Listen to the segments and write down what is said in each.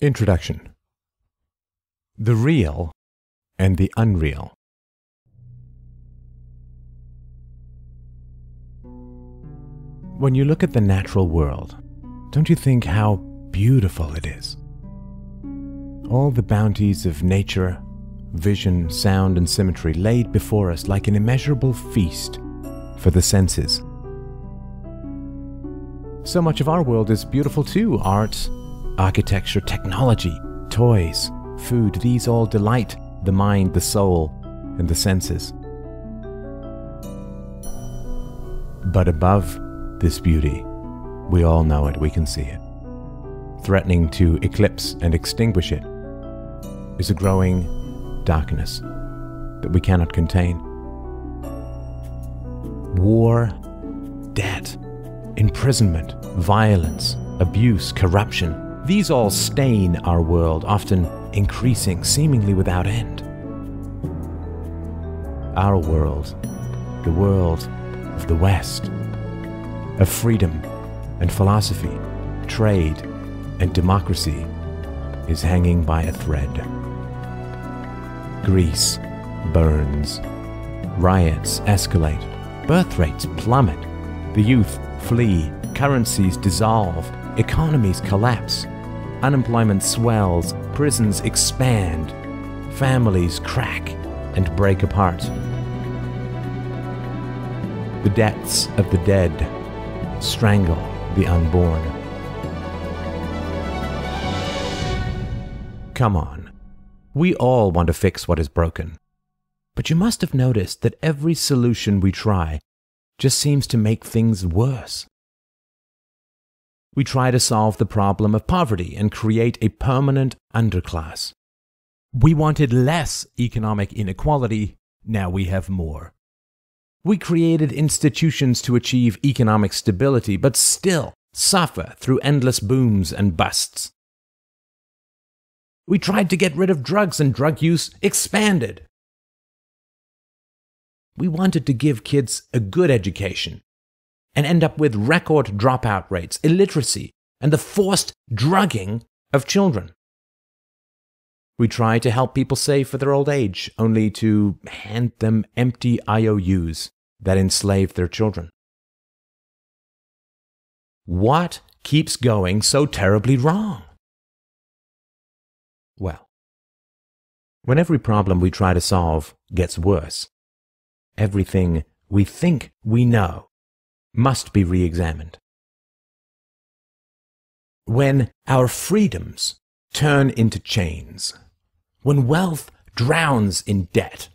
Introduction. The real and the unreal. When you look at the natural world, don't you think how beautiful it is? All the bounties of nature, vision, sound, and symmetry laid before us like an immeasurable feast for the senses. So much of our world is beautiful too. Art, architecture, technology, toys, food, these all delight the mind, the soul, and the senses. But above this beauty, we all know it, we can see it. Threatening to eclipse and extinguish it is a growing darkness that we cannot contain. War, debt, imprisonment, violence, abuse, corruption, these all stain our world, often increasing, seemingly without end. Our world, the world of the West, of freedom and philosophy, trade and democracy, is hanging by a thread. Greece burns, riots escalate, birth rates plummet, the youth flee, currencies dissolve, economies collapse, unemployment swells, prisons expand, families crack and break apart. The deaths of the dead strangle the unborn. Come on, we all want to fix what is broken. But you must have noticed that every solution we try just seems to make things worse. We try to solve the problem of poverty and create a permanent underclass. We wanted less economic inequality, now we have more. We created institutions to achieve economic stability, but still suffer through endless booms and busts. We tried to get rid of drugs and drug use expanded. We wanted to give kids a good education and end up with record dropout rates, illiteracy, and the forced drugging of children. We tried to help people save for their old age, only to hand them empty IOUs that enslave their children. What keeps going so terribly wrong? Well, when every problem we try to solve gets worse, everything we think we know must be re-examined. When our freedoms turn into chains, when wealth drowns in debt,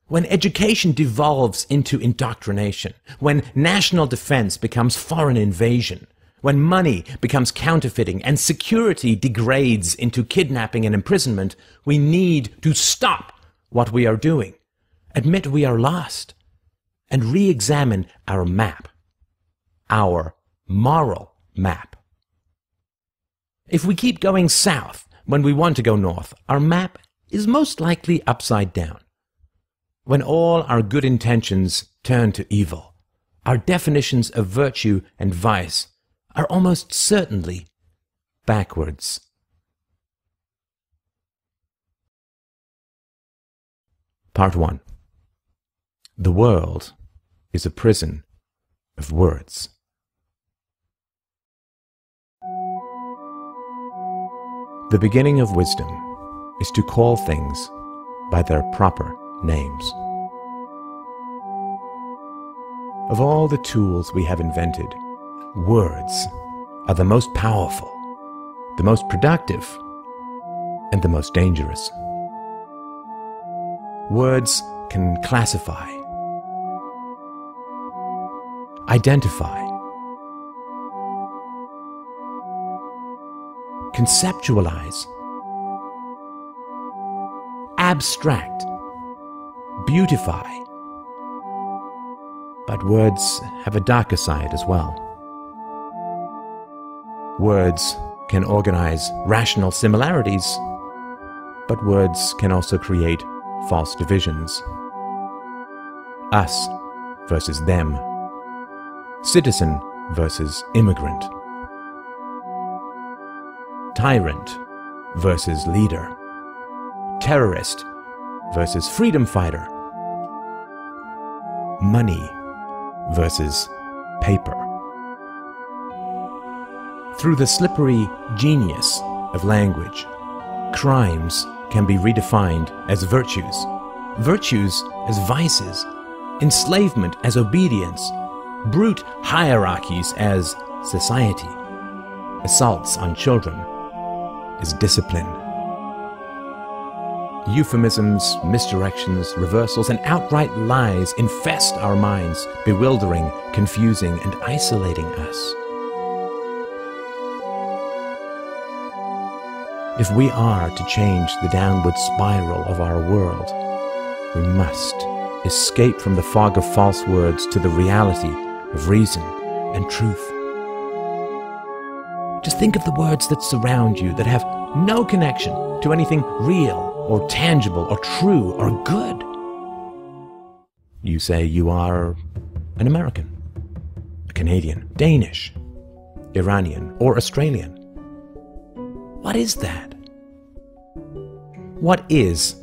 when education devolves into indoctrination, when national defense becomes foreign invasion, when money becomes counterfeiting and security degrades into kidnapping and imprisonment, we need to stop what we are doing, admit we are lost, and re-examine our map, our moral map. If we keep going south when we want to go north, our map is most likely upside down. When all our good intentions turn to evil, our definitions of virtue and vice are almost certainly backwards. Part 1. The world is a prison of words. The beginning of wisdom is to call things by their proper names. Of all the tools we have invented, words are the most powerful, the most productive, and the most dangerous. Words can classify, identify, conceptualize, abstract, beautify. But words have a darker side as well. Words can organize rational similarities, but words can also create false divisions. Us versus them. Citizen versus immigrant. Tyrant versus leader, terrorist versus freedom fighter, money versus paper. Through the slippery genius of language, crimes can be redefined as virtues, virtues as vices, enslavement as obedience, brute hierarchies as society, assaults on children as discipline. Euphemisms, misdirections, reversals, and outright lies infest our minds, bewildering, confusing, and isolating us. If we are to change the downward spiral of our world, we must escape from the fog of false words to the reality of reason and truth. Just think of the words that surround you that have no connection to anything real or tangible or true or good. You say you are an American, a Canadian, Danish, Iranian, or Australian. What is that? What is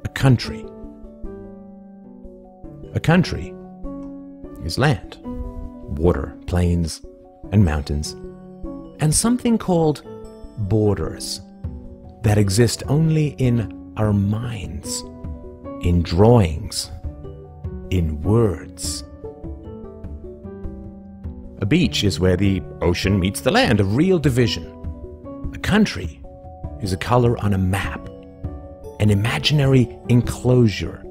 a country? A country is land, water, plains, and mountains, and something called borders that exist only in our minds, in drawings, in words. A beach is where the ocean meets the land, a real division. A country is a color on a map, an imaginary enclosure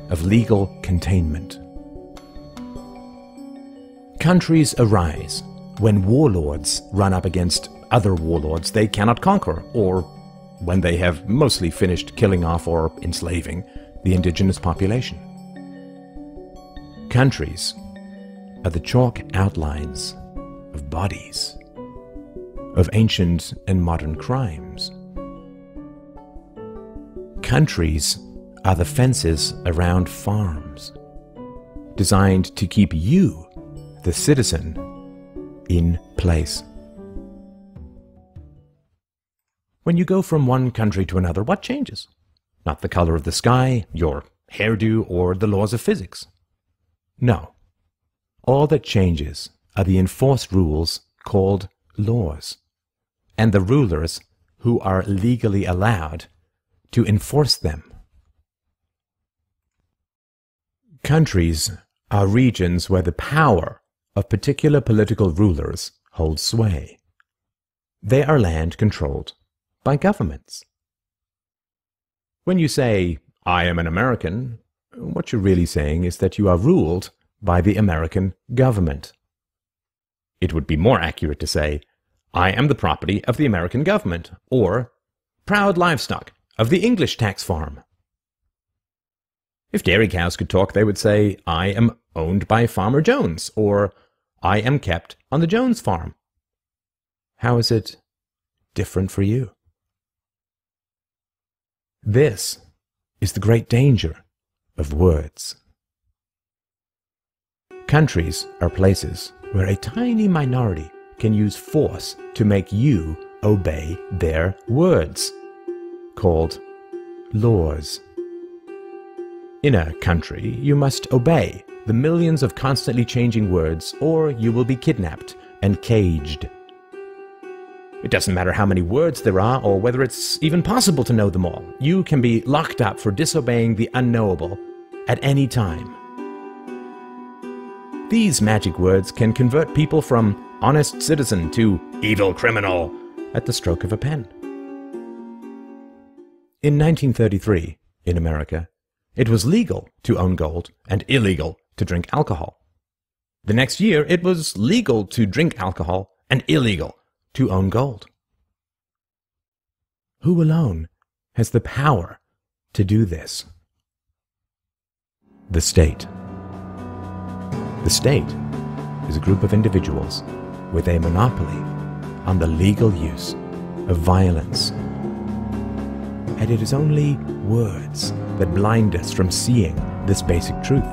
of legal containment. Countries arise when warlords run up against other warlords they cannot conquer, or when they have mostly finished killing off or enslaving the indigenous population. Countries are the chalk outlines of bodies, of ancient and modern crimes. Countries are the fences around farms, designed to keep you, the citizen, in place. When you go from one country to another, what changes? Not the color of the sky, your hairdo, or the laws of physics. No. All that changes are the enforced rules called laws, and the rulers who are legally allowed to enforce them. Countries are regions where the power of particular political rulers holds sway. They are land controlled by governments. When you say, "I am an American," what you're really saying is that you are ruled by the American government. It would be more accurate to say, "I am the property of the American government," or "proud livestock of the English tax farm." If dairy cows could talk, they would say, "I am owned by Farmer Jones," or "I am kept on the Jones farm." How is it different for you? This is the great danger of words. Countries are places where a tiny minority can use force to make you obey their words, called laws. In a country, you must obey the millions of constantly changing words, or you will be kidnapped and caged. It doesn't matter how many words there are, or whether it's even possible to know them all. You can be locked up for disobeying the unknowable at any time. These magic words can convert people from honest citizen to evil criminal at the stroke of a pen. In 1933, in America, it was legal to own gold and illegal to drink alcohol. The next year, it was legal to drink alcohol and illegal to own gold. Who alone has the power to do this? The state. The state is a group of individuals with a monopoly on the legal use of violence. And it is only words that blind us from seeing this basic truth.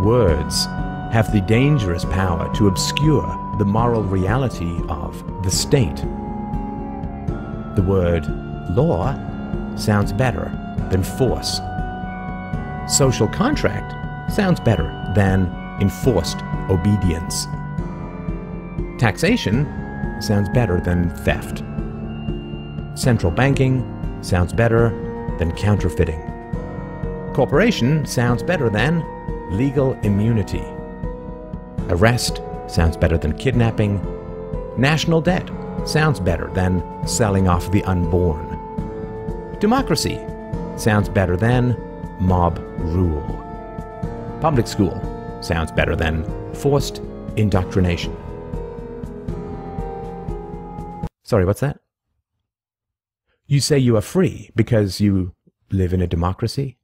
Words have the dangerous power to obscure the moral reality of the state. The word law sounds better than force. Social contract sounds better than enforced obedience. Taxation sounds better than theft. Central banking sounds better than counterfeiting. Corporation sounds better than legal immunity. Arrest sounds better than kidnapping. National debt sounds better than selling off the unborn. Democracy sounds better than mob rule. Public school sounds better than forced indoctrination. Sorry, what's that? You say you are free because you live in a democracy?